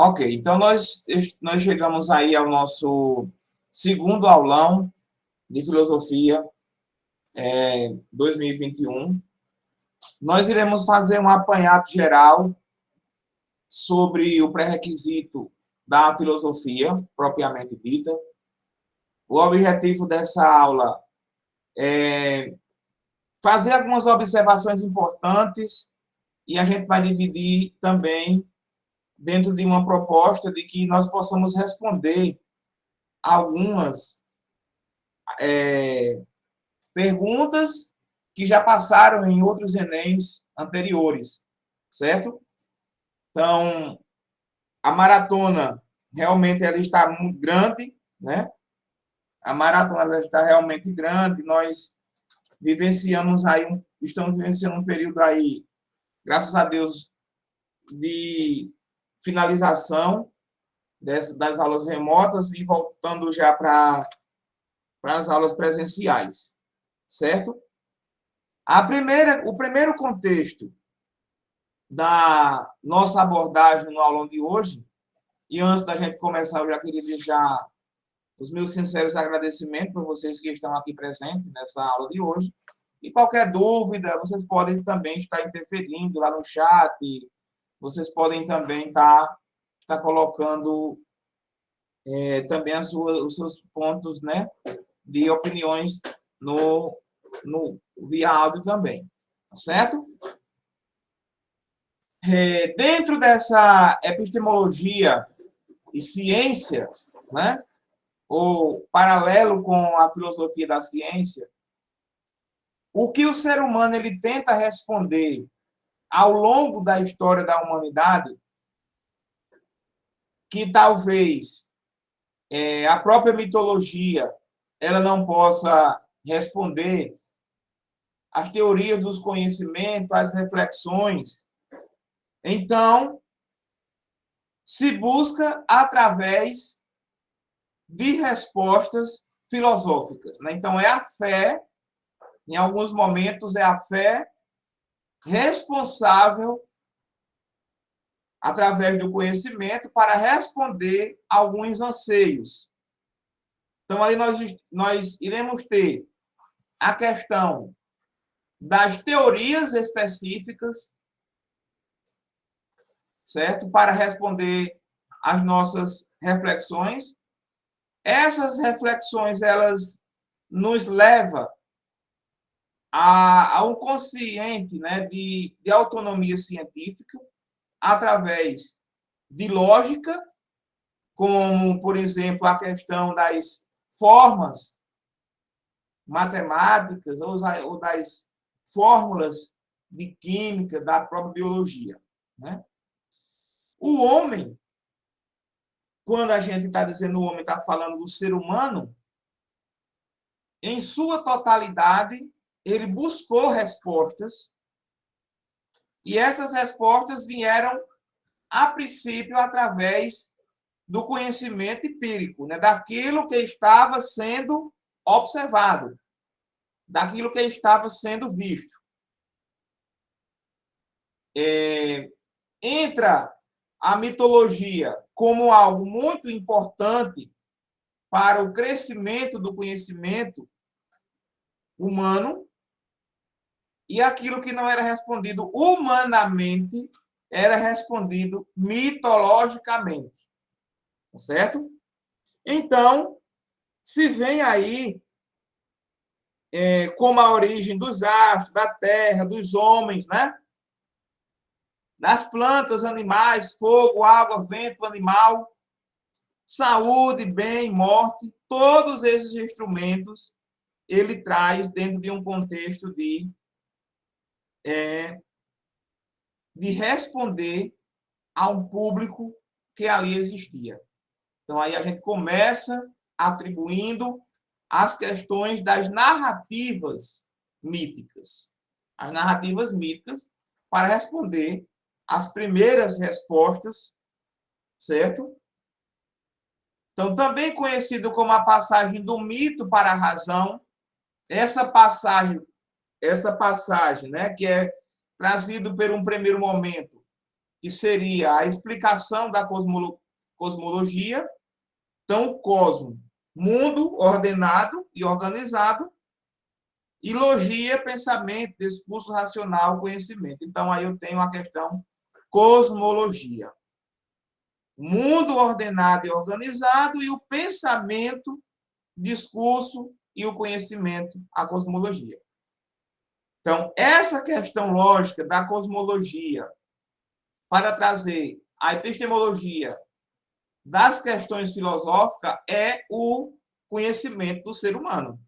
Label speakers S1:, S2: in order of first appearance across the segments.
S1: Ok, então nós chegamos aí ao nosso segundo aulão de filosofia 2021. Nós iremos fazer um apanhado geral sobre o pré-requisito da filosofia, propriamente dita. O objetivo dessa aula é fazer algumas observações importantes e a gente vai dividir também dentro de uma proposta de que nós possamos responder algumas perguntas que já passaram em outros Enems anteriores, certo? Então, a maratona realmente ela está muito grande, né? A maratona ela está realmente grande. Nós estamos vivenciando um período aí, graças a Deus, de finalização das aulas remotas e voltando já para as aulas presenciais, certo? O primeiro contexto da nossa abordagem no aulão de hoje, e antes da gente começar, eu já queria deixar os meus sinceros agradecimentos por vocês que estão aqui presentes nessa aula de hoje. E qualquer dúvida, vocês podem também estar interferindo lá no chat, vocês podem também estar colocando também os seus pontos, né, de opiniões via áudio também, tá certo? Dentro dessa epistemologia e ciência, né, ou paralelo com a filosofia da ciência, o que o ser humano ele tenta responder ao longo da história da humanidade, que talvez a própria mitologia ela não possa responder, as teorias dos conhecimentos, as reflexões. Então, se busca através de respostas filosóficas, né? Então, é a fé, em alguns momentos, é a fé responsável, através do conhecimento, para responder a alguns anseios. Então, ali nós iremos ter a questão das teorias específicas, certo? Para responder às nossas reflexões. Essas reflexões, elas nos levam a um consciente, né, de autonomia científica, através de lógica, como, por exemplo, a questão das formas matemáticas ou das fórmulas de química da própria biologia, né? O homem, quando a gente está dizendo o homem, está falando do ser humano, em sua totalidade, ele buscou respostas, e essas respostas vieram, a princípio, através do conhecimento empírico, né? Daquilo que estava sendo observado, daquilo que estava sendo visto. Entra a mitologia como algo muito importante para o crescimento do conhecimento humano, e aquilo que não era respondido humanamente era respondido mitologicamente, tá certo? Então, se vem aí como a origem dos astros, da terra, dos homens, né? Das plantas, animais, fogo, água, vento, animal, saúde, bem, morte, todos esses instrumentos ele traz dentro de um contexto de responder a um público que ali existia. Então, aí a gente começa atribuindo as questões das narrativas míticas. As narrativas míticas para responder as primeiras respostas, certo? Então, também conhecido como a passagem do mito para a razão, essa passagem, né, que é trazido por um primeiro momento que seria a explicação da cosmologia. Então, o cosmo, mundo ordenado e organizado, e logia, pensamento, discurso racional, conhecimento. Então, aí eu tenho a questão cosmologia. Mundo ordenado e organizado, e o pensamento, discurso e o conhecimento, a cosmologia. Então, essa questão lógica da cosmologia para trazer a epistemologia das questões filosóficas é o conhecimento do ser humano.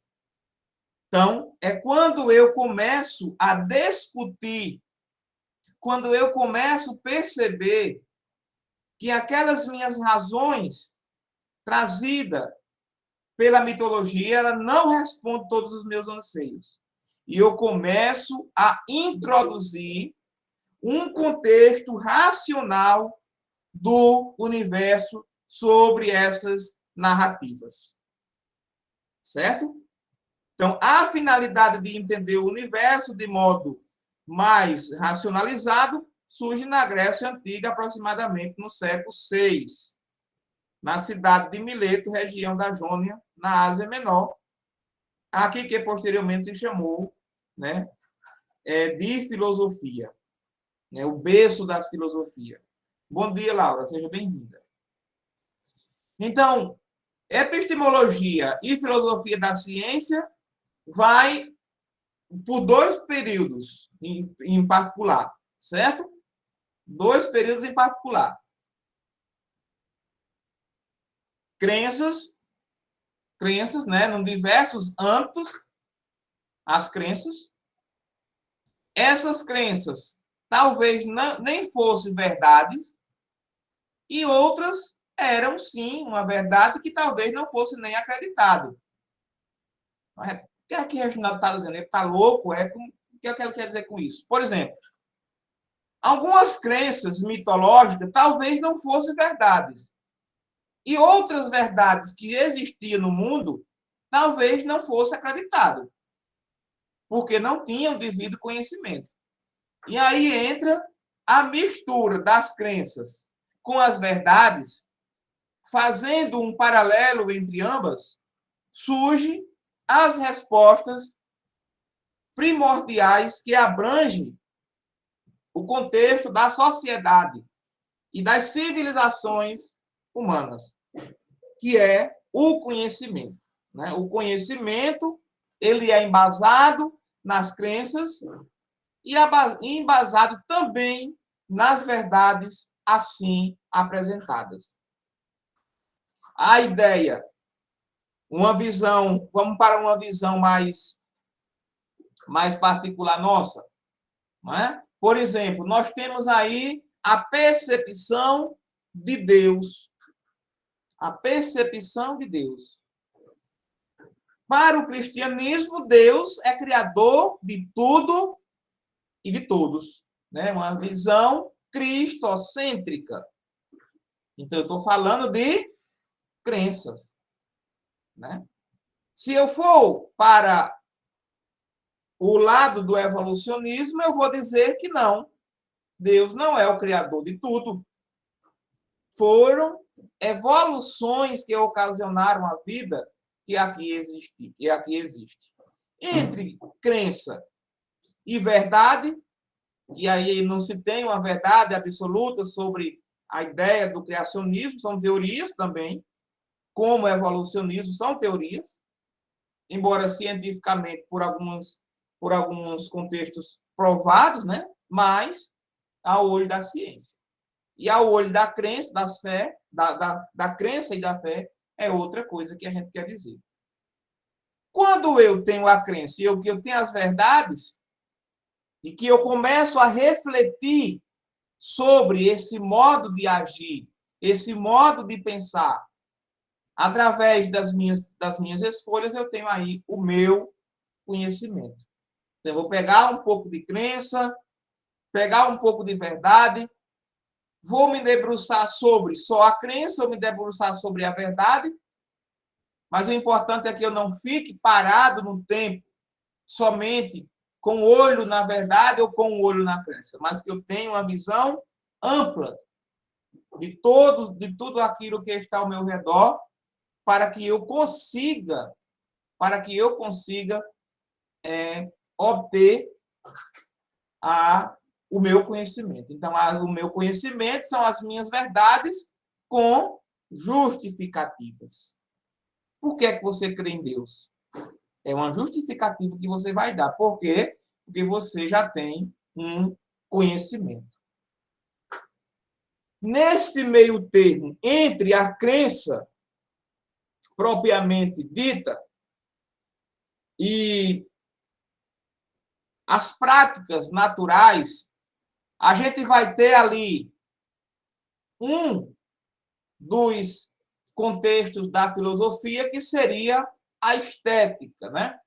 S1: Então, é quando eu começo a discutir, quando eu começo a perceber que aquelas minhas razões trazidas pela mitologia, ela não responde todos os meus anseios. E eu começo a introduzir um contexto racional do universo sobre essas narrativas. Certo? Então, a finalidade de entender o universo de modo mais racionalizado surge na Grécia Antiga, aproximadamente no século VI, na cidade de Mileto, região da Jônia, na Ásia Menor, aqui que posteriormente se chamou, né, de filosofia, né, o berço das filosofias. Bom dia, Laura, seja bem-vinda. Então, epistemologia e filosofia da ciência vai por dois períodos em particular, certo? Dois períodos em particular. Crenças, né, em diversos âmbitos, as crenças. Essas crenças talvez nem fossem verdades, e outras eram, sim, uma verdade que talvez não fosse nem acreditado. O que é que o Reginaldo está dizendo? Ele está louco? O que é que ele quer dizer com isso? Por exemplo, algumas crenças mitológicas talvez não fossem verdades. E outras verdades que existiam no mundo talvez não fossem acreditadas. Porque não tinham devido conhecimento. E aí entra a mistura das crenças com as verdades, fazendo um paralelo entre ambas, surgem as respostas primordiais que abrangem o contexto da sociedade e das civilizações humanas, que é o conhecimento. Né? O conhecimento, ele é embasado nas crenças e embasado também nas verdades assim apresentadas. A ideia, uma visão, vamos para uma visão mais particular nossa, não é? Por exemplo, nós temos aí a percepção de Deus. A percepção de Deus. Para o cristianismo, Deus é criador de tudo e de todos. Né? Uma visão cristocêntrica. Então, eu estou falando de crenças. Né? Se eu for para o lado do evolucionismo, eu vou dizer que não. Deus não é o criador de tudo. Foram evoluções que ocasionaram a vida que aqui existe. Entre crença e verdade, e aí não se tem uma verdade absoluta sobre a ideia do criacionismo, são teorias também, como o evolucionismo são teorias, embora cientificamente por alguns contextos provados, né? Mas ao olho da ciência. E ao olho da crença, da crença e da fé, é outra coisa que a gente quer dizer. Quando eu tenho a crença e que eu tenho as verdades, e que eu começo a refletir sobre esse modo de agir, esse modo de pensar, através das minhas escolhas, eu tenho aí o meu conhecimento. Então, eu vou pegar um pouco de crença, pegar um pouco de verdade, vou me debruçar sobre só a crença, ou me debruçar sobre a verdade, mas o importante é que eu não fique parado no tempo, somente com o olho na verdade ou com o olho na crença, mas que eu tenha uma visão ampla de tudo aquilo que está ao meu redor, para que eu consiga obter o meu conhecimento. Então, o meu conhecimento são as minhas verdades com justificativas. Por que é que você crê em Deus? É uma justificativa que você vai dar. Por quê? Porque você já tem um conhecimento. Nesse meio termo, entre a crença propriamente dita e as práticas naturais, a gente vai ter ali um dos contextos da filosofia, que seria a estética, né?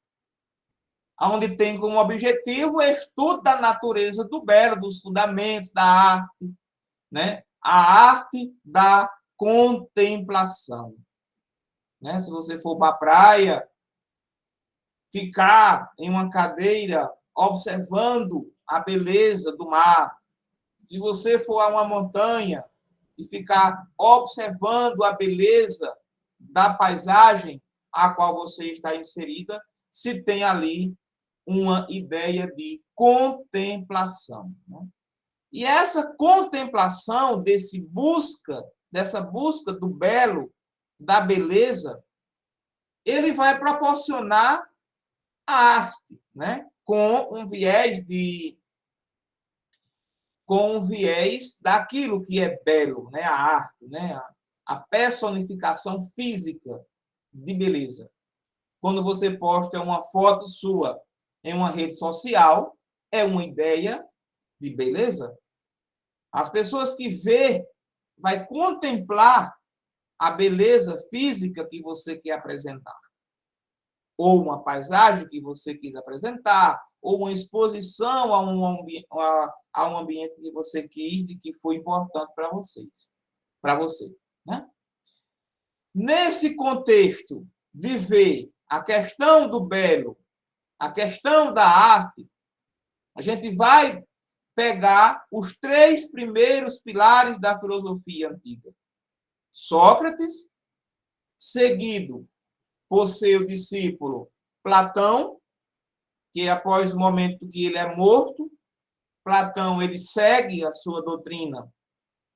S1: Onde tem como objetivo o estudo da natureza do belo, dos fundamentos da arte, né? A arte da contemplação. Né? Se você for para a praia, ficar em uma cadeira observando a beleza do mar. Se você for a uma montanha e ficar observando a beleza da paisagem a qual você está inserida, se tem ali uma ideia de contemplação. Né? E essa contemplação, dessa busca do belo, da beleza, ele vai proporcionar a arte, né? com um viés daquilo que é belo, né? A arte, né? A personificação física de beleza. Quando você posta uma foto sua em uma rede social, é uma ideia de beleza. As pessoas que vê, vai contemplar a beleza física que você quer apresentar. Ou uma paisagem que você quis apresentar, ou uma exposição a um ambiente que você quis e que foi importante para você. Né? Nesse contexto de ver a questão do belo, a questão da arte, a gente vai pegar os 3 primeiros pilares da filosofia antiga. Sócrates, seguido por seu discípulo Platão, que após o momento que ele é morto, Platão ele segue a sua doutrina,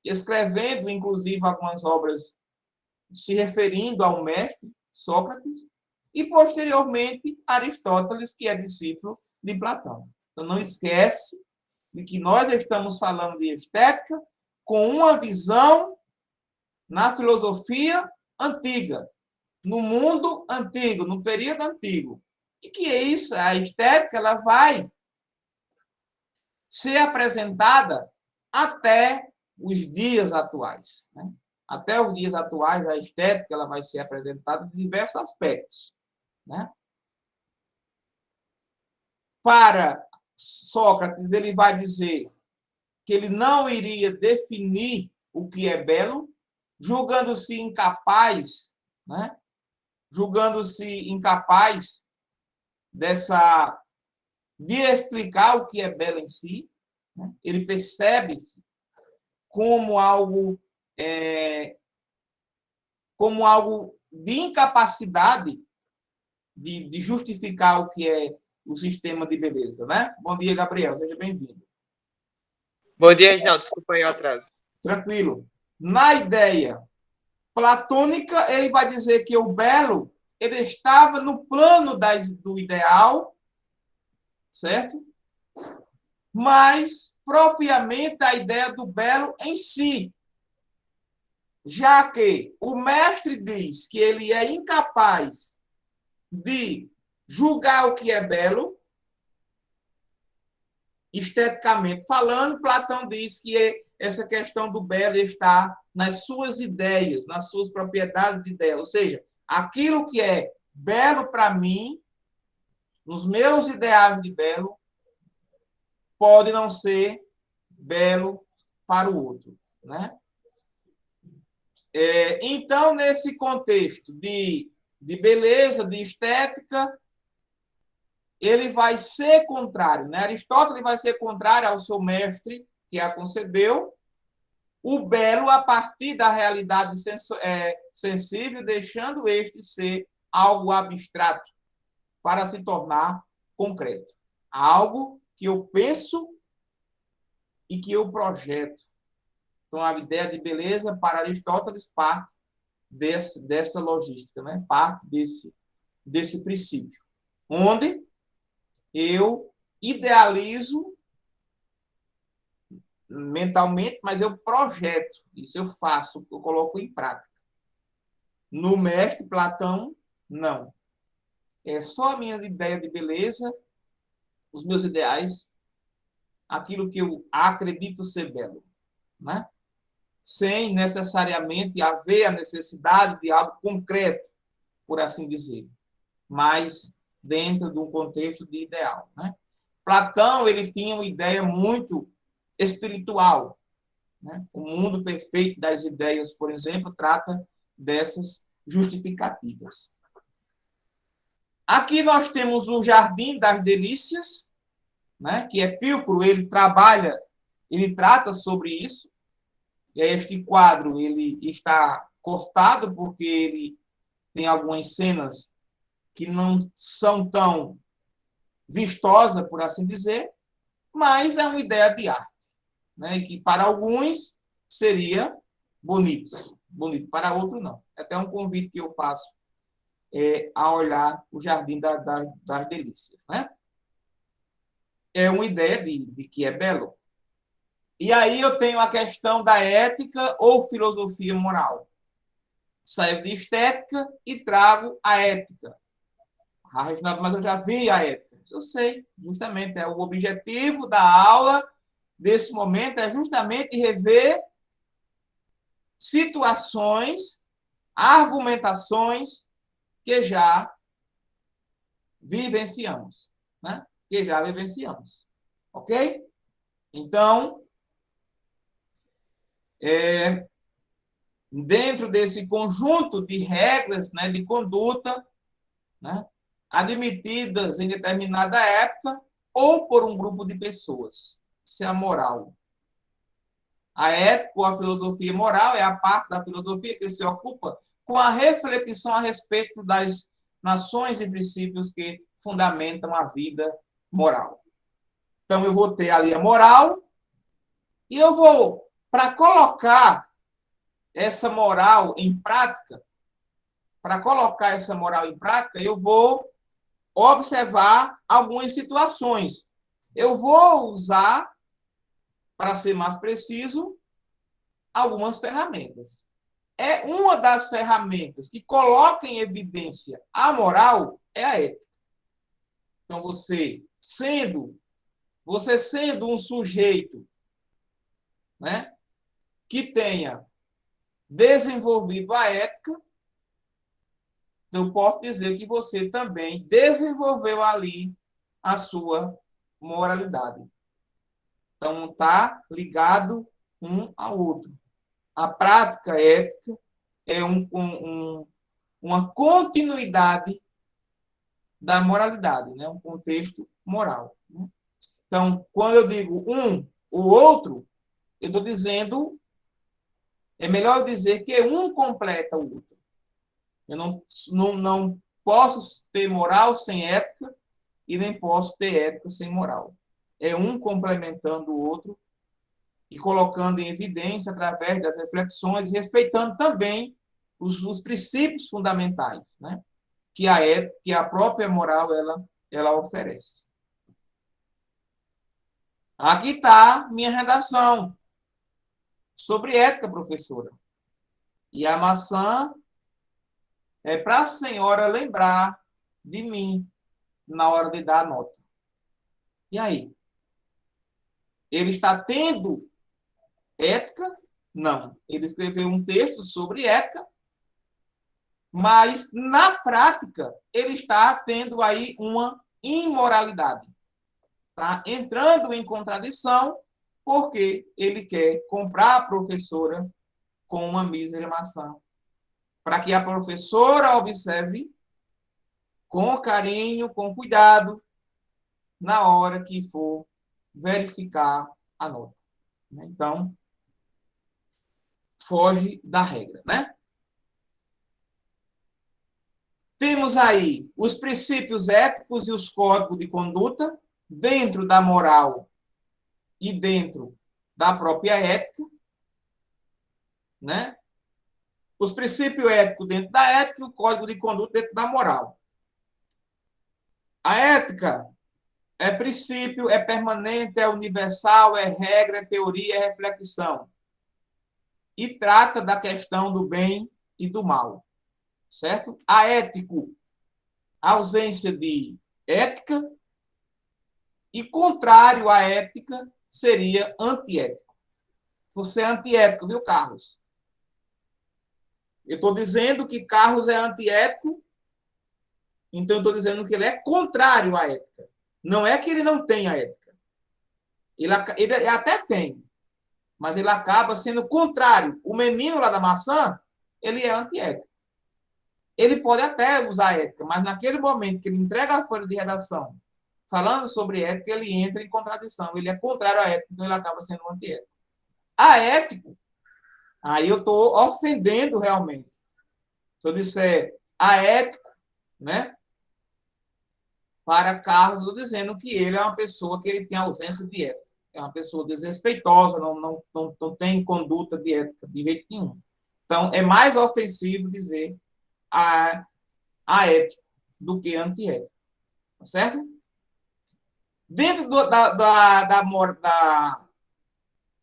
S1: escrevendo inclusive algumas obras se referindo ao mestre Sócrates, e posteriormente Aristóteles, que é discípulo de Platão. Então não esquece de que nós estamos falando de estética com uma visão na filosofia antiga, no mundo antigo, no período antigo. E que é isso, a estética ela vai ser apresentada até os dias atuais. Né? Até os dias atuais, a estética ela vai ser apresentada em diversos aspectos. Né? Para Sócrates, ele vai dizer que ele não iria definir o que é belo, julgando-se incapaz, né? Julgando-se incapaz de explicar o que é belo em si. Né? Ele percebe-se como algo de incapacidade de justificar o que é o sistema de beleza. Né? Bom dia, Gabriel. Seja bem-vindo.
S2: Bom dia, Reginaldo. Desculpa aí o atraso.
S1: Tranquilo. Na ideia platônica, ele vai dizer que o belo ele estava no plano do ideal, certo? Mas, propriamente, a ideia do belo em si. Já que o mestre diz que ele é incapaz de julgar o que é belo, esteticamente falando, Platão diz que essa questão do belo está nas suas ideias, nas suas propriedades de ideia. Ou seja, aquilo que é belo para mim, nos meus ideais de belo, pode não ser belo para o outro. Né? Então, nesse contexto de beleza, de estética, ele vai ser contrário. Né? Aristóteles vai ser contrário ao seu mestre, que a concebeu, o belo a partir da realidade sensível, deixando este ser algo abstrato para se tornar concreto. Algo que eu penso e que eu projeto. Então, a ideia de beleza, para Aristóteles, parte dessa logística, né? Parte desse princípio, onde eu idealizo mentalmente, mas eu projeto, isso eu faço, eu coloco em prática. No mestre Platão, não. É só minhas ideias de beleza, os meus ideais, aquilo que eu acredito ser belo, né? Sem necessariamente haver a necessidade de algo concreto, por assim dizer, mas dentro de um contexto de ideal, né? Platão, ele tinha uma ideia muito espiritual, né? O mundo perfeito das ideias, por exemplo, trata dessas justificativas. Aqui nós temos o Jardim das Delícias, né? Que Epícoro, ele trata sobre isso. E este quadro ele está cortado porque ele tem algumas cenas que não são tão vistosas, por assim dizer, mas é uma ideia de arte, né? E que para alguns seria bonito, para outros não. É até um convite que eu faço a olhar o Jardim das Delícias, né? É uma ideia de que é belo. E aí eu tenho a questão da ética ou filosofia moral. Saio de estética e trago a ética. Ah, Reginaldo, mas eu já vi a ética. Eu sei, justamente, o objetivo da aula desse momento é justamente rever situações, argumentações que já vivenciamos, né? Que já vivenciamos, ok? Então, dentro desse conjunto de regras, né, de conduta, né, admitidas em determinada época ou por um grupo de pessoas. Isso é a moral. A ética ou a filosofia moral é a parte da filosofia que se ocupa com a reflexão a respeito das nações e princípios que fundamentam a vida moral. Então, eu vou ter ali a moral e eu vou, para colocar essa moral em prática, eu vou observar algumas situações. Eu vou usar, para ser mais preciso, algumas ferramentas. É uma das ferramentas que coloca em evidência a moral é a ética. Então, você sendo um sujeito, né, que tenha desenvolvido a ética, eu posso dizer que você também desenvolveu ali a sua moralidade. Então, está ligado um ao outro. A prática ética é uma continuidade da moralidade, né? Um contexto moral. Né? Então, quando eu digo o outro, eu estou dizendo, é melhor dizer que um completa o outro. Eu não posso ter moral sem ética e nem posso ter ética sem moral. É um complementando o outro e colocando em evidência através das reflexões, respeitando também os princípios fundamentais, né? Que a ética, que a própria moral ela oferece. Aqui está minha redação sobre ética, professora. E a maçã é para a senhora lembrar de mim na hora de dar a nota. E aí? Ele está tendo ética? Não. Ele escreveu um texto sobre ética, mas, na prática, ele está tendo aí uma imoralidade. Está entrando em contradição porque ele quer comprar a professora com uma mísera maçã, para que a professora observe com carinho, com cuidado, na hora que for verificar a nota. Então, foge da regra, né? Temos aí os princípios éticos e os códigos de conduta dentro da moral e dentro da própria ética, né? Os princípios éticos dentro da ética e o código de conduta dentro da moral. A ética é princípio, é permanente, é universal, é regra, é teoria, é reflexão. E trata da questão do bem e do mal, certo? A ético, a ausência de ética, e contrário à ética seria antiético. Você é antiético, viu, Carlos? Eu estou dizendo que Carlos é antiético, então eu estou dizendo que ele é contrário à ética. Não é que ele não tenha ética. Ele até tem, mas ele acaba sendo contrário. O menino lá da maçã, ele é antiético. Ele pode até usar ética, mas naquele momento que ele entrega a folha de redação falando sobre ética, ele entra em contradição. Ele é contrário à ética, então ele acaba sendo antiético. A ético, aí eu estou ofendendo realmente. Se eu disser aético, né? Para Carlos, eu estou dizendo que ele é uma pessoa que ele tem ausência de ética. É uma pessoa desrespeitosa, não tem conduta de ética de jeito nenhum. Então, é mais ofensivo dizer a ética do que antiética. Tá certo? Dentro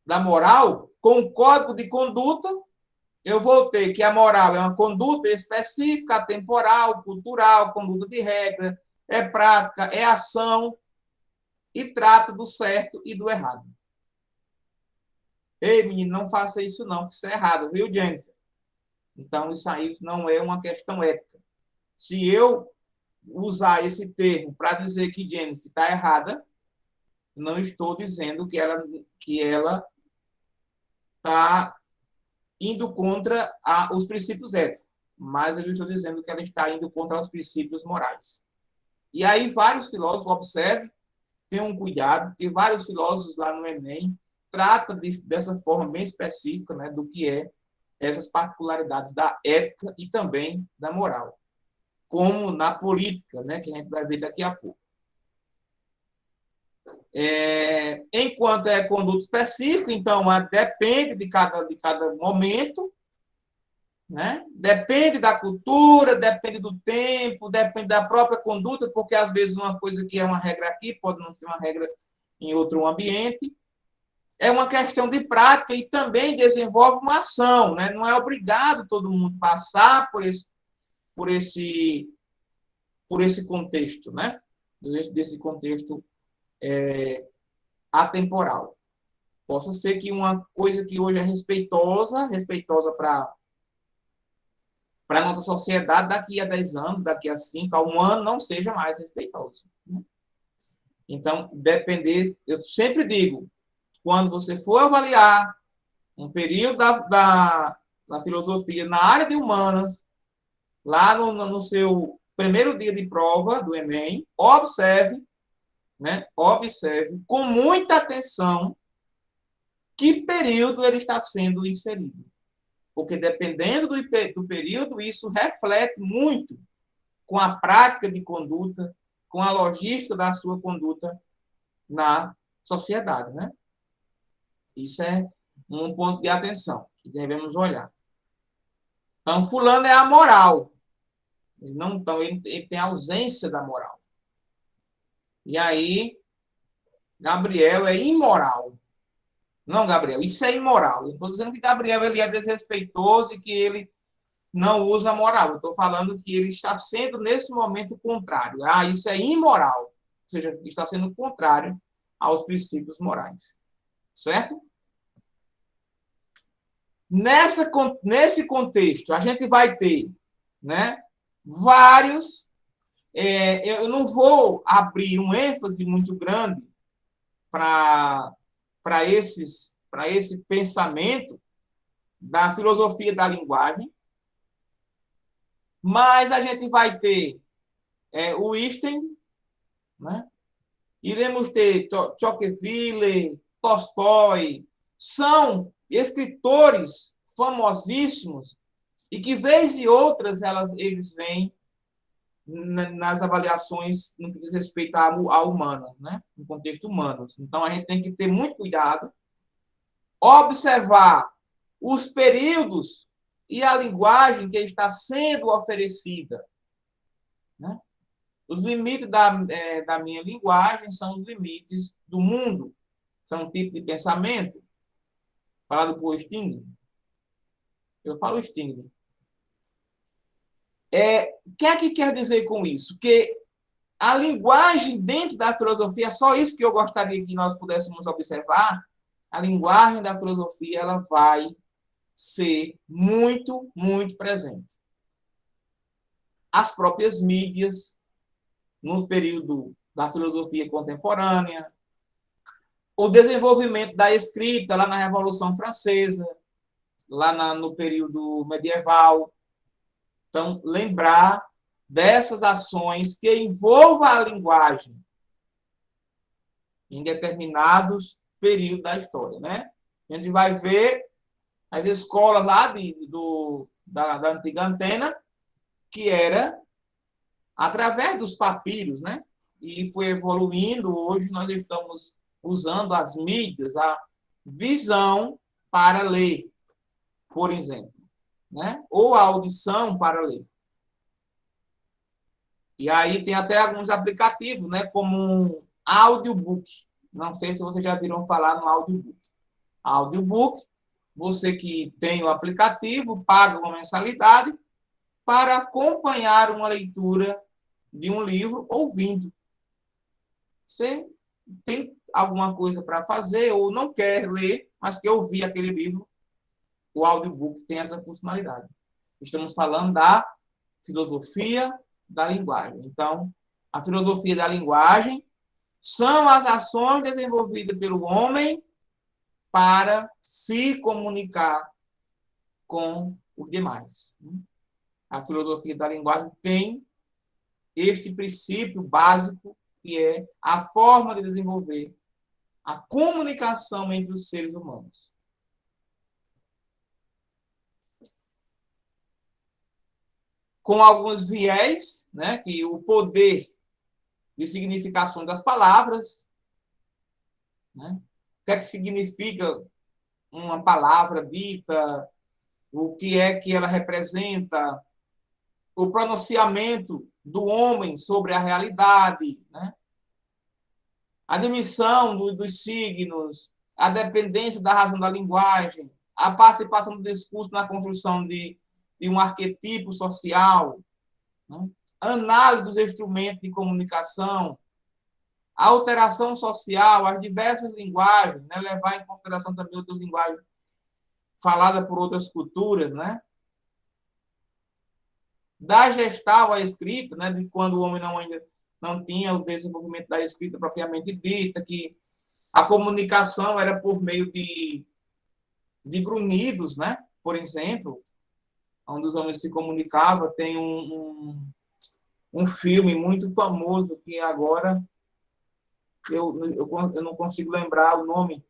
S1: da moral, com o código de conduta, eu vou ter que a moral é uma conduta específica, temporal, cultural, conduta de regra, é prática, é ação e trata do certo e do errado. Ei, menino, não faça isso não, que isso é errado, viu, Jennifer? Então, isso aí não é uma questão ética. Se eu usar esse termo para dizer que Jennifer está errada, não estou dizendo que ela está indo contra os princípios éticos, mas eu estou dizendo que ela está indo contra os princípios morais. E aí vários filósofos, observem, tenham um cuidado, porque vários filósofos lá no Enem tratam dessa forma bem específica, né, do que é essas particularidades da ética e também da moral, como na política, né, que a gente vai ver daqui a pouco. Enquanto é conduta específica, então depende de cada momento, né? Depende da cultura, depende do tempo, depende da própria conduta, porque às vezes uma coisa que é uma regra aqui pode não ser uma regra em outro ambiente. É uma questão de prática e também desenvolve uma ação, né? Não é obrigado todo mundo passar por esse contexto, né? Desse contexto atemporal. Possa ser que uma coisa que hoje é respeitosa para a nossa sociedade, daqui a 10 anos, daqui a 5, a 1 ano, não seja mais respeitoso. Né? Então, eu sempre digo, quando você for avaliar um período da filosofia na área de humanas, lá no seu primeiro dia de prova do Enem, observe com muita atenção que período ele está sendo inserido. Porque dependendo do período, isso reflete muito com a prática de conduta, com a logística da sua conduta na sociedade, né? Isso é um ponto de atenção que devemos olhar. Então, fulano é amoral. Ele tem ausência da moral. E aí, Gabriel é imoral. Não, Gabriel, isso é imoral. Eu estou dizendo que Gabriel ele é desrespeitoso e que ele não usa a moral. Eu estou falando que ele está sendo, nesse momento, contrário. Isso é imoral. Ou seja, está sendo contrário aos princípios morais. Certo? Nesse contexto, a gente vai ter, né, vários... eu não vou abrir um ênfase muito grande para esse pensamento da filosofia da linguagem, mas a gente vai ter o Einstein, né? Iremos ter Tocqueville, Tolstói, são escritores famosíssimos e que, vez e outras, eles vêm nas avaliações no que diz respeito a humanas, né? No contexto humano. Então, a gente tem que ter muito cuidado, observar os períodos e a linguagem que está sendo oferecida, né? Os limites da minha linguagem são os limites do mundo. São um tipo de pensamento falado por Sting. Eu falo Sting. O que é que quer dizer com isso? Que a linguagem dentro da filosofia, só isso que eu gostaria que nós pudéssemos observar, a linguagem da filosofia ela vai ser muito, muito presente. As próprias mídias, no período da filosofia contemporânea, o desenvolvimento da escrita lá na Revolução Francesa, lá no período medieval. Então, lembrar dessas ações que envolvam a linguagem em determinados períodos da história, né? A gente vai ver as escolas lá da antiga Antena, que era através dos papiros, né? E foi evoluindo. Hoje nós estamos usando as mídias, a visão para ler, por exemplo, né? Ou a audição para ler. E aí tem até alguns aplicativos, né? Como um audiobook. Não sei se vocês já viram falar no audiobook. Audiobook, você que tem o aplicativo, paga uma mensalidade para acompanhar uma leitura de um livro ouvindo. Você tem alguma coisa para fazer ou não quer ler, mas quer ouvir aquele livro, o audiobook tem essa funcionalidade. Estamos falando da filosofia da linguagem. Então, a filosofia da linguagem são as ações desenvolvidas pelo homem para se comunicar com os demais. A filosofia da linguagem tem este princípio básico, que é a forma de desenvolver a comunicação entre os seres humanos. Com alguns viés, né, que o poder de significação das palavras, né, o que é que significa uma palavra dita, o que é que ela representa, o pronunciamento do homem sobre a realidade, né, a dimissão dos signos, a dependência da razão da linguagem, a participação do discurso na construção de um arquetipo social, né? Análise dos instrumentos de comunicação, a alteração social, as diversas linguagens, né? Levar em consideração também outras linguagens faladas por outras culturas, né? Da gestal à escrita, né? De quando o homem ainda não tinha o desenvolvimento da escrita propriamente dita, que a comunicação era por meio de grunhidos, né? Por exemplo, onde os homens se comunicavam. Tem um filme muito famoso que agora eu não consigo lembrar o nome,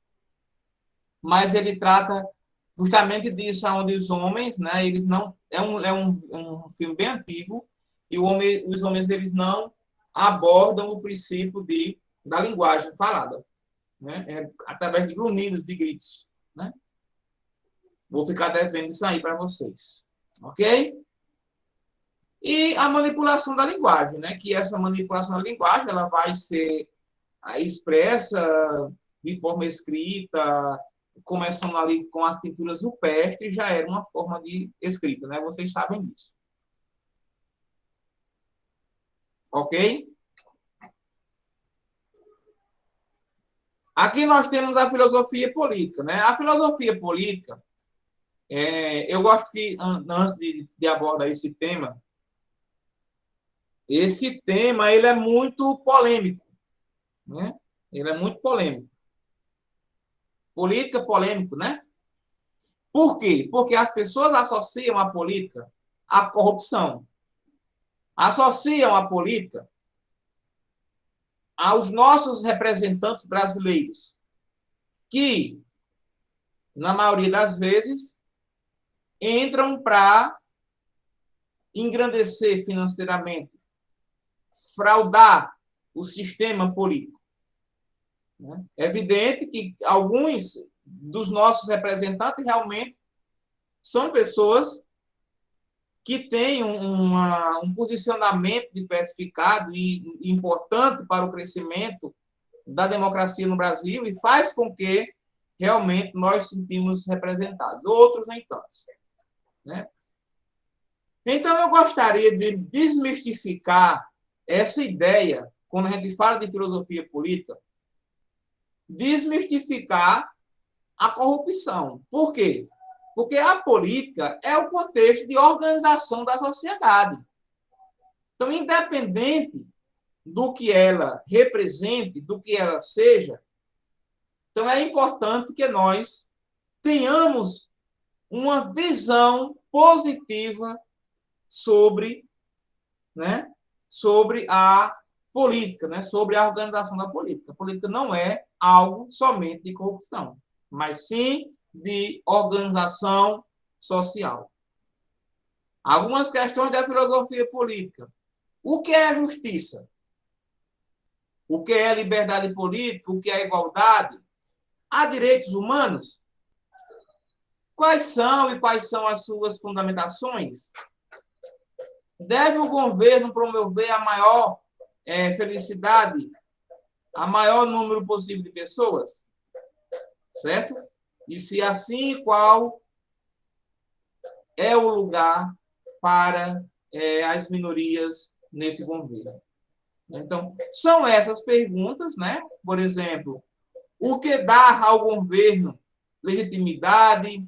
S1: mas ele trata justamente disso, onde os homens, né, eles não... É um filme bem antigo, e os homens eles não abordam o princípio da linguagem falada, né? Através de grunhidos, de gritos, né? Vou ficar devendo isso aí para vocês. Ok? E a manipulação da linguagem, né? Que essa manipulação da linguagem ela vai ser expressa de forma escrita, começando ali com as pinturas rupestres, já era uma forma de escrita, né? Vocês sabem disso. Ok? Aqui nós temos a filosofia política, né? A filosofia política, eu gosto que, antes de abordar esse tema ele é muito polêmico, né? Ele é muito polêmico. Política polêmico, né? Por quê? Porque as pessoas associam a política à corrupção. Associam a política aos nossos representantes brasileiros, que, na maioria das vezes, entram para engrandecer financeiramente, fraudar o sistema político. É evidente que alguns dos nossos representantes realmente são pessoas que têm um posicionamento diversificado e importante para o crescimento da democracia no Brasil e faz com que realmente nós sentimos representados. Outros nem tantos. Né? Então, eu gostaria de desmistificar essa ideia, quando a gente fala de filosofia política, desmistificar a corrupção. Por quê? Porque a política é o contexto de organização da sociedade. Então, independente do que ela represente, do que ela seja, então é importante que nós tenhamos uma visão positiva sobre, né, sobre a política, né, sobre a organização da política. A política não é algo somente de corrupção, mas sim de organização social. Algumas questões da filosofia política. O que é justiça? O que é liberdade política? O que é igualdade? Há direitos humanos? Quais são as suas fundamentações? Deve o governo promover a maior felicidade, a maior número possível de pessoas? Certo? E se assim, qual é o lugar para as minorias nesse governo? Então, são essas perguntas, né? Por exemplo, o que dá ao governo legitimidade?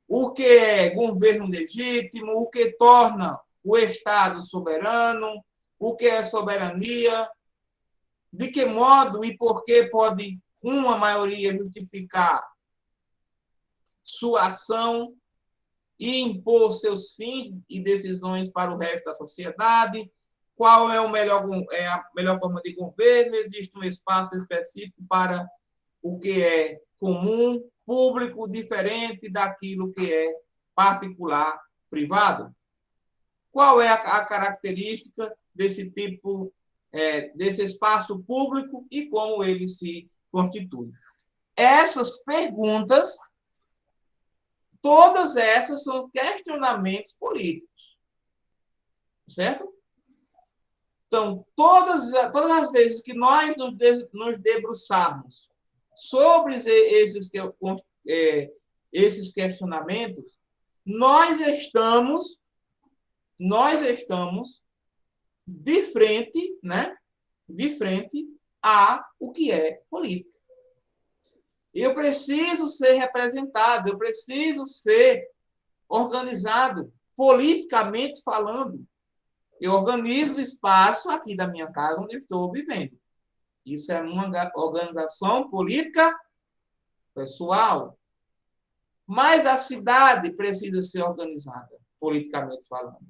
S1: O que é governo legítimo? O que torna o Estado soberano? O que é soberania? De que modo e por que pode uma maioria justificar sua ação e impor seus fins e decisões para o resto da sociedade? Qual é a melhor forma de governo? Existe um espaço específico para o que é comum, público, diferente daquilo que é particular, privado? Qual é a característica desse tipo, desse espaço público e como ele se constitui? Essas perguntas, todas essas são questionamentos políticos, certo? Então, todas as vezes que nós nos debruçarmos sobre esses questionamentos, nós estamos de frente, né? De frente a o que é política. Eu preciso ser representado, eu preciso ser organizado, politicamente falando. Eu organizo o espaço aqui da minha casa onde eu estou vivendo. Isso é uma organização política pessoal. Mas a cidade precisa ser organizada, politicamente falando.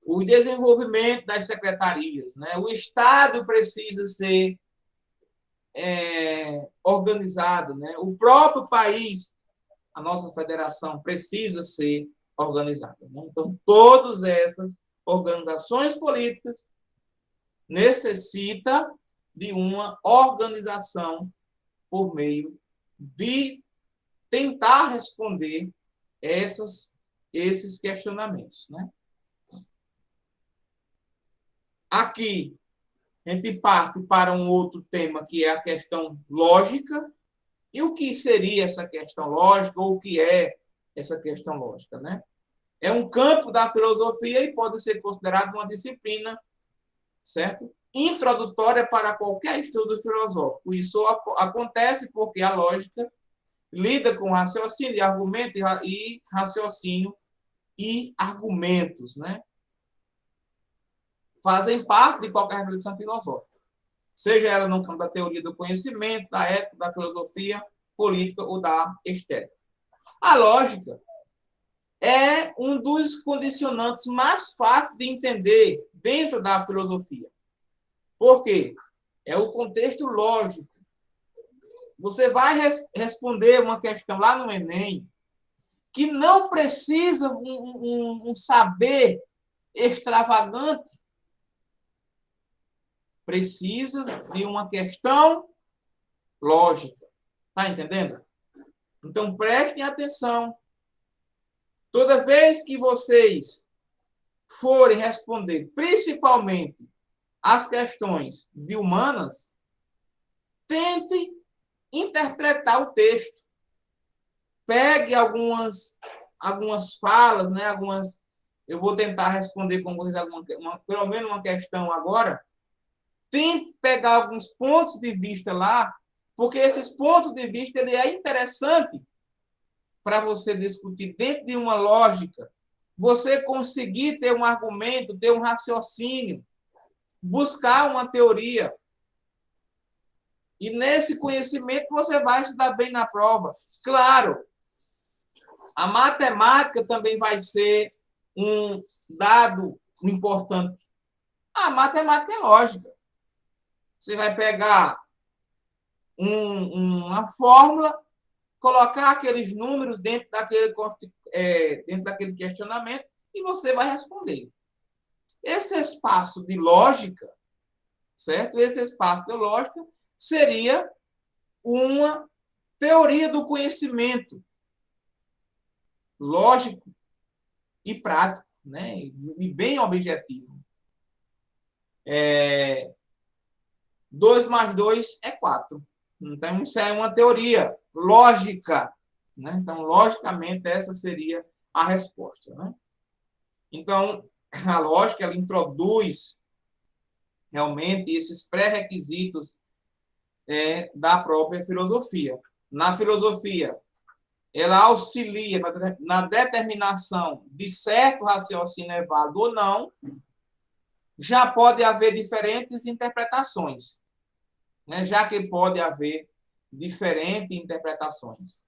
S1: O desenvolvimento das secretarias, né? O Estado precisa ser organizado, né? O próprio país, a nossa federação, precisa ser organizada. Né? Então, todas essas organizações políticas necessitam de uma organização por meio de tentar responder esses questionamentos. Né? Aqui, a gente parte para um outro tema, que é a questão lógica. E o que seria essa questão lógica, ou o que é essa questão lógica? Né? É um campo da filosofia e pode ser considerado uma disciplina, certo? Introdutória para qualquer estudo filosófico. Isso acontece porque a lógica lida com raciocínio e argumento e raciocínio e argumentos, né? Fazem parte de qualquer reflexão filosófica, seja ela no campo da teoria do conhecimento, da ética, da filosofia política ou da estética. A lógica é um dos condicionantes mais fáceis de entender dentro da filosofia. Por quê? É o contexto lógico. Você vai responder uma questão lá no Enem que não precisa um saber extravagante, precisa de uma questão lógica. Está entendendo? Então, prestem atenção. Toda vez que vocês forem responder, principalmente as questões de humanas, tentem interpretar o texto. Pegue algumas falas, né? Eu vou tentar responder com vocês pelo menos uma questão agora. Tente pegar alguns pontos de vista lá, porque esses pontos de vista ele é interessante para você discutir dentro de uma lógica, você conseguir ter um argumento, ter um raciocínio, buscar uma teoria. E nesse conhecimento você vai se dar bem na prova. Claro, a matemática também vai ser um dado importante. A matemática é lógica. Você vai pegar uma fórmula, colocar aqueles números dentro daquele questionamento e você vai responder. Esse espaço de lógica, certo? Esse espaço de lógica seria uma teoria do conhecimento lógico e prático, né? E bem objetivo. 2 mais 2 é 4. Então, isso é uma teoria lógica, né? Então, logicamente, essa seria a resposta, né? Então, a lógica, ela introduz realmente esses pré-requisitos da própria filosofia. Na filosofia, ela auxilia na determinação de certo raciocínio é válido ou não. Já pode haver diferentes interpretações, né? Já que pode haver diferentes interpretações.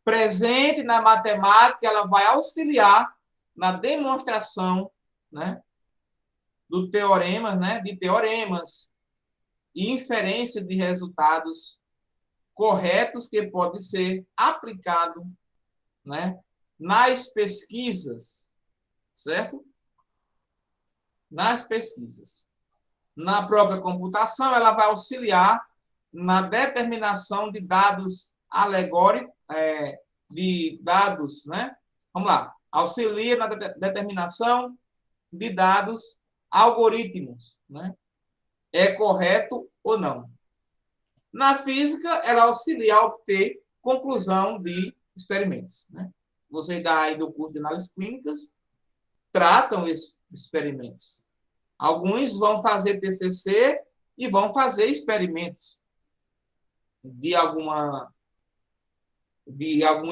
S1: Presente na matemática, ela vai auxiliar na demonstração, né, do teorema, né, de teoremas e inferência de resultados corretos que pode ser aplicado, né, nas pesquisas, certo? Nas pesquisas. Na própria computação, ela vai auxiliar na determinação de dados alegóricos, de dados, né? Vamos lá. Auxilia na determinação de dados algoritmos, né? É correto ou não. Na física, ela auxilia a obter conclusão de experimentos, né? Vocês aí do curso de análises clínicas tratam esses experimentos. Alguns vão fazer TCC e vão fazer experimentos de algum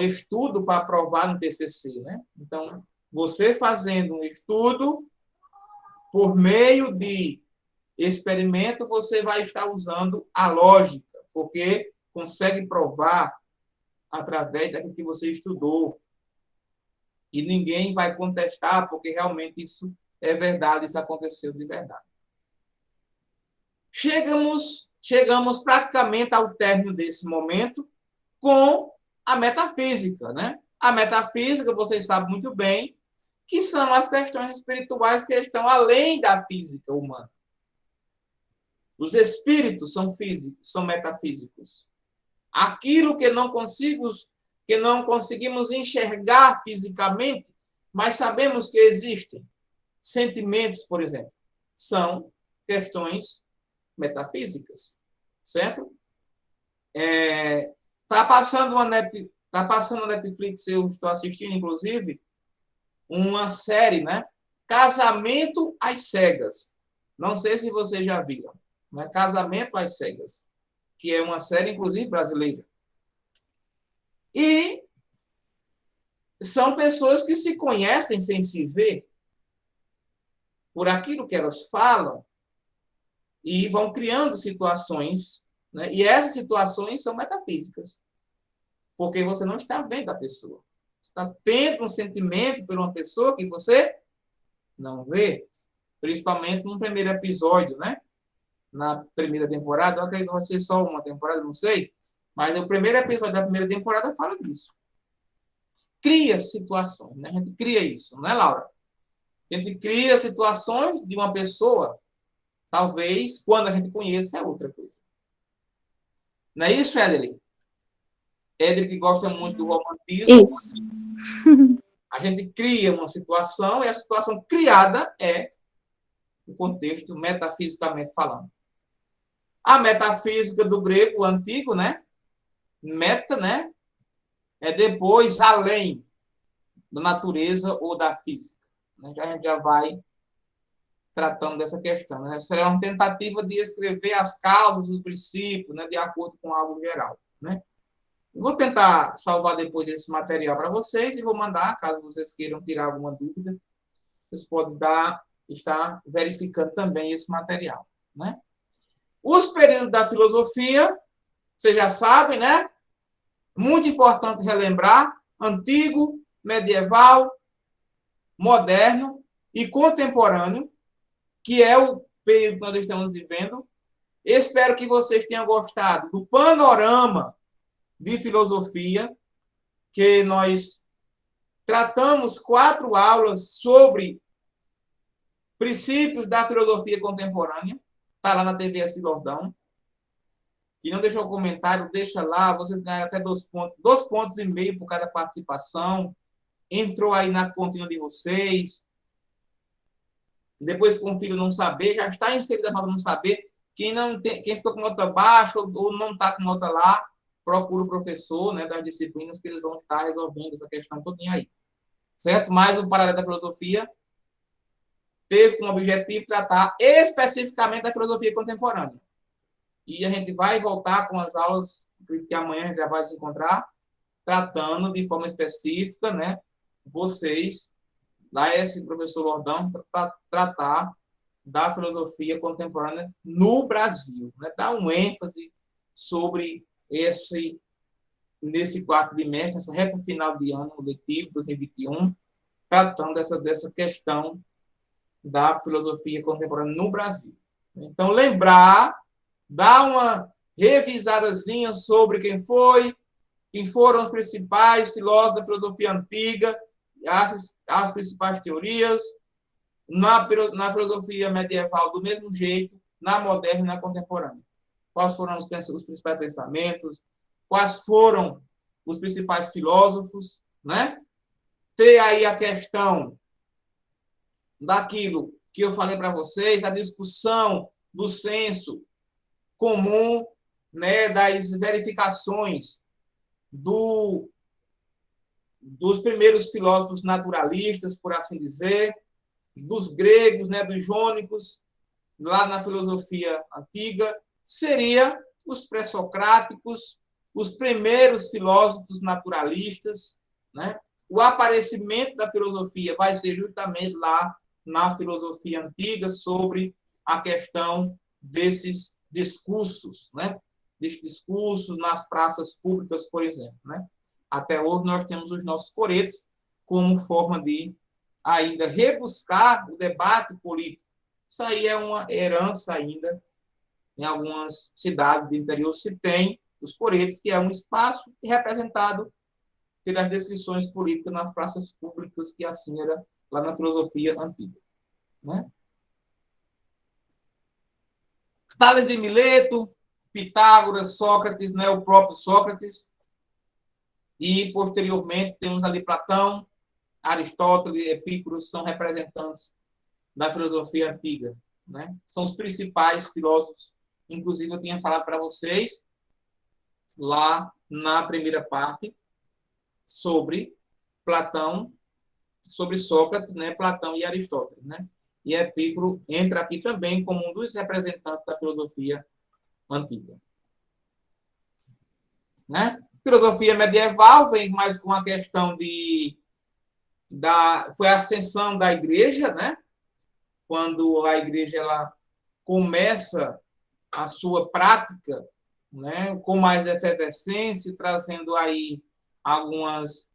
S1: estudo para aprovar no TCC, né? Então, você fazendo um estudo por meio de experimento, você vai estar usando a lógica, porque consegue provar através daquilo que você estudou. E ninguém vai contestar, porque realmente isso é verdade, isso aconteceu de verdade. Chegamos praticamente ao término desse momento com a metafísica, né? A metafísica, vocês sabem muito bem, que são as questões espirituais que estão além da física humana. Os espíritos são físicos, são metafísicos. Aquilo que não conseguimos enxergar fisicamente, mas sabemos que existem. Sentimentos, por exemplo, são questões metafísicas, certo? Tá passando na Netflix, eu estou assistindo, inclusive, uma série, né? Casamento às Cegas. Não sei se vocês já viram, né? Casamento às Cegas, que é uma série, inclusive, brasileira. E são pessoas que se conhecem sem se ver por aquilo que elas falam e vão criando situações, né? E essas situações são metafísicas, porque você não está vendo a pessoa. Você está tendo um sentimento por uma pessoa que você não vê, principalmente no primeiro episódio, né? Na primeira temporada, eu acredito que vai ser só uma temporada, não sei, mas o primeiro episódio da primeira temporada fala disso. cria situações, né? A gente cria isso, não é, Laura? A gente cria situações de uma pessoa, talvez, quando a gente conheça, é outra coisa. Não é isso, Edley? Edley, que gosta muito do romantismo.
S3: Isso.
S1: A gente cria uma situação e a situação criada é o contexto metafisicamente falando. A metafísica do grego antigo, né? Meta, né? É depois além da natureza ou da física. A gente já vai tratando dessa questão. Né? Será uma tentativa de escrever as causas, os princípios, né? De acordo com algo geral. Né? Vou tentar salvar depois esse material para vocês e vou mandar, caso vocês queiram tirar alguma dúvida, vocês podem estar verificando também esse material. Né? Os períodos da filosofia, vocês já sabem, né? Muito importante relembrar, antigo, medieval, moderno e contemporâneo, que é o período que nós estamos vivendo. Espero que vocês tenham gostado do panorama de filosofia, que nós tratamos 4 aulas sobre princípios da filosofia contemporânea. Está lá na TV Silordão. Que não deixou comentário, deixa lá. Vocês ganharam até 2 pontos. 2,5 pontos por cada participação. Entrou aí na continha de vocês. Depois, com o filho não saber, já está inserido para não saber. Quem ficou com nota baixa ou não está com nota lá, procura o professor, né, das disciplinas que eles vão estar resolvendo essa questão todinha aí. Certo? Mas o Paralelo da Filosofia teve como objetivo tratar especificamente da filosofia contemporânea. E a gente vai voltar com as aulas que amanhã a gente já vai se encontrar, tratando de forma específica, né, vocês, lá esse professor Lordão, tratar da filosofia contemporânea no Brasil, né, dar um ênfase sobre nesse quarto bimestre, nessa reta final de ano letivo 2021, tratando dessa questão da filosofia contemporânea no Brasil. Então, lembrar, dar uma revisadazinha sobre quem foram os principais filósofos da filosofia antiga, as principais teorias, na filosofia medieval do mesmo jeito, na moderna e na contemporânea. Quais foram os principais pensamentos, quais foram os principais filósofos, né? Ter aí a questão daquilo que eu falei para vocês, a discussão do senso comum, né, das verificações dos primeiros filósofos naturalistas, por assim dizer, dos gregos, né, dos jônicos, lá na filosofia antiga, seria os pré-socráticos, os primeiros filósofos naturalistas, né? O aparecimento da filosofia vai ser justamente lá na filosofia antiga sobre a questão desses discursos, né? Desses discursos nas praças públicas, por exemplo, né? Até hoje nós temos os nossos coretos como forma de ainda rebuscar o debate político. Isso aí é uma herança ainda. Em algumas cidades do interior se tem os coretos, que é um espaço representado pelas descrições políticas nas praças públicas, que assim era lá na filosofia antiga. Né? Tales de Mileto, Pitágoras, Sócrates, né, o próprio Sócrates, e posteriormente temos ali Platão, Aristóteles e Epicuro, são representantes da filosofia antiga. Né? São os principais filósofos. Inclusive, eu tinha falado para vocês, lá na primeira parte, sobre Platão, sobre Sócrates, né? Platão e Aristóteles. Né? E Epicuro entra aqui também como um dos representantes da filosofia antiga. Né? Filosofia medieval vem mais com a questão foi a ascensão da igreja, né? Quando a igreja ela começa a sua prática, né, com mais efervescência, trazendo aí algumas...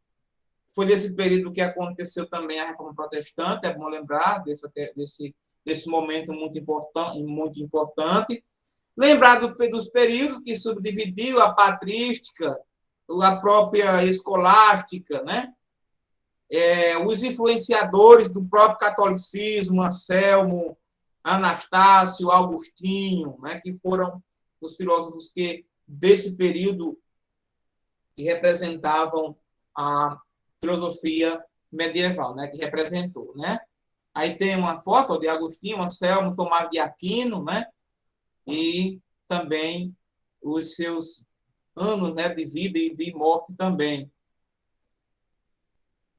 S1: Foi desse período que aconteceu também a Reforma Protestante, é bom lembrar desse momento muito importante. Lembrar dos períodos que subdividiu a patrística, a própria escolástica, né, os influenciadores do próprio catolicismo, Anselmo, Anastácio, Agostinho, né, que foram os filósofos que, desse período, que representavam a filosofia medieval, né, que representou, né? Aí tem uma foto de Agostinho, Anselmo, Tomás de Aquino, né? E também os seus anos, né, de vida e de morte também.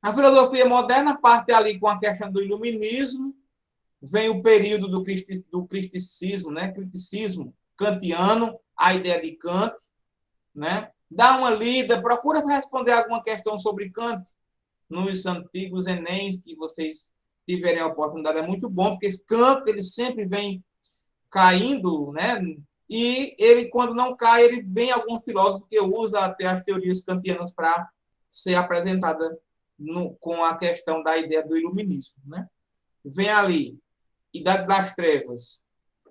S1: A filosofia moderna parte ali com a questão do iluminismo, vem o período do criticismo, né? Criticismo kantiano, a ideia de Kant, né? Dá uma lida, procura responder alguma questão sobre Kant nos antigos Enems que vocês tiverem a oportunidade, é muito bom, porque Kant, ele sempre vem caindo, né? E ele, quando não cai, ele vem alguns filósofos que usa até as teorias kantianas para ser apresentada com a questão da ideia do iluminismo, né? Vem ali, Idade das Trevas,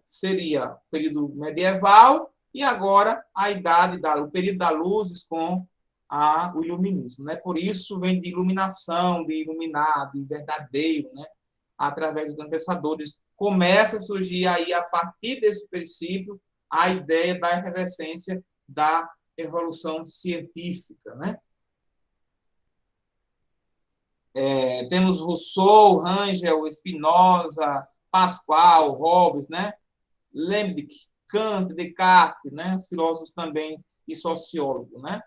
S1: seria o período medieval, e agora o período da luzes com o iluminismo, né? Por isso vem de iluminação, de iluminado, de verdadeiro, né? Através dos grandes pensadores. Começa a surgir aí, a partir desse princípio, a ideia da efervescência da evolução científica, né? Temos Rousseau, Rangel, Spinoza, Pascal, Hobbes, né? Leibniz, Kant, Descartes, né? Os filósofos também e sociólogos, né?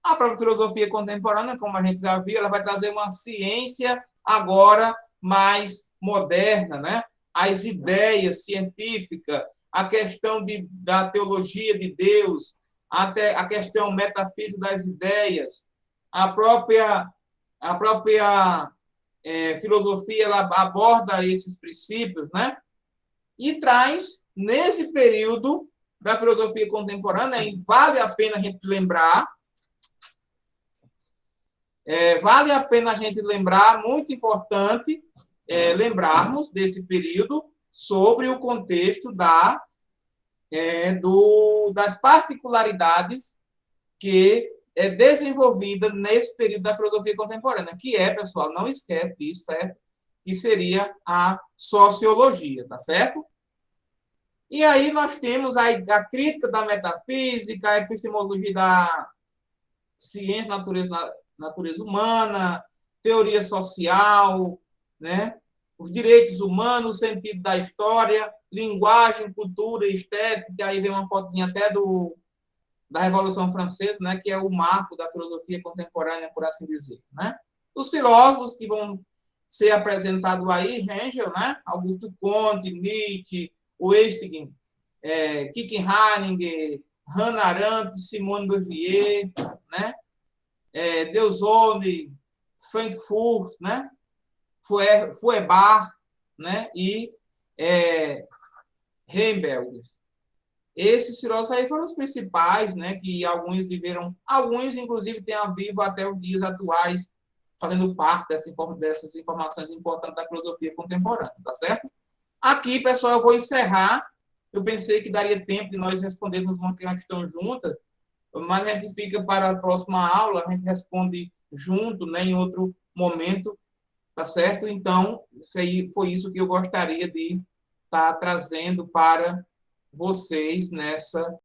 S1: A própria filosofia contemporânea, como a gente já viu, ela vai trazer uma ciência agora mais moderna, né? As ideias científicas, a questão da teologia de Deus, até a questão metafísica das ideias, a própria filosofia, ela aborda esses princípios, né? E traz, nesse período da filosofia contemporânea, e vale a pena a gente lembrar, muito importante lembrarmos desse período sobre o contexto das particularidades que é desenvolvida nesse período da filosofia contemporânea, que pessoal, não esquece disso, certo? Que seria a sociologia, tá certo? E aí nós temos a crítica da metafísica, a epistemologia da ciência, natureza humana, teoria social, né? Os direitos humanos, o sentido da história, linguagem, cultura, estética. Aí vem uma fotozinha até da Revolução Francesa, né? Que é o marco da filosofia contemporânea, por assim dizer, né? Os filósofos que vão ser apresentados aí, Hegel, né? Augusto Comte, Nietzsche, Weinstein, Kierkegaard, Hannah Arendt, Simone de Beauvoir, né? Deusone, Frankfurt, né? Feuerbach, né? E Heimberger. Esses filósofos aí foram os principais, né? Que alguns viveram, alguns inclusive têm a vivo até os dias atuais, fazendo parte dessas informações importantes da filosofia contemporânea, tá certo? Aqui, pessoal, eu vou encerrar. Eu pensei que daria tempo de nós respondermos uma questão juntas, mas a gente fica para a próxima aula, a gente responde junto, né, em outro momento, tá certo? Então, foi isso que eu gostaria de estar trazendo para vocês nessa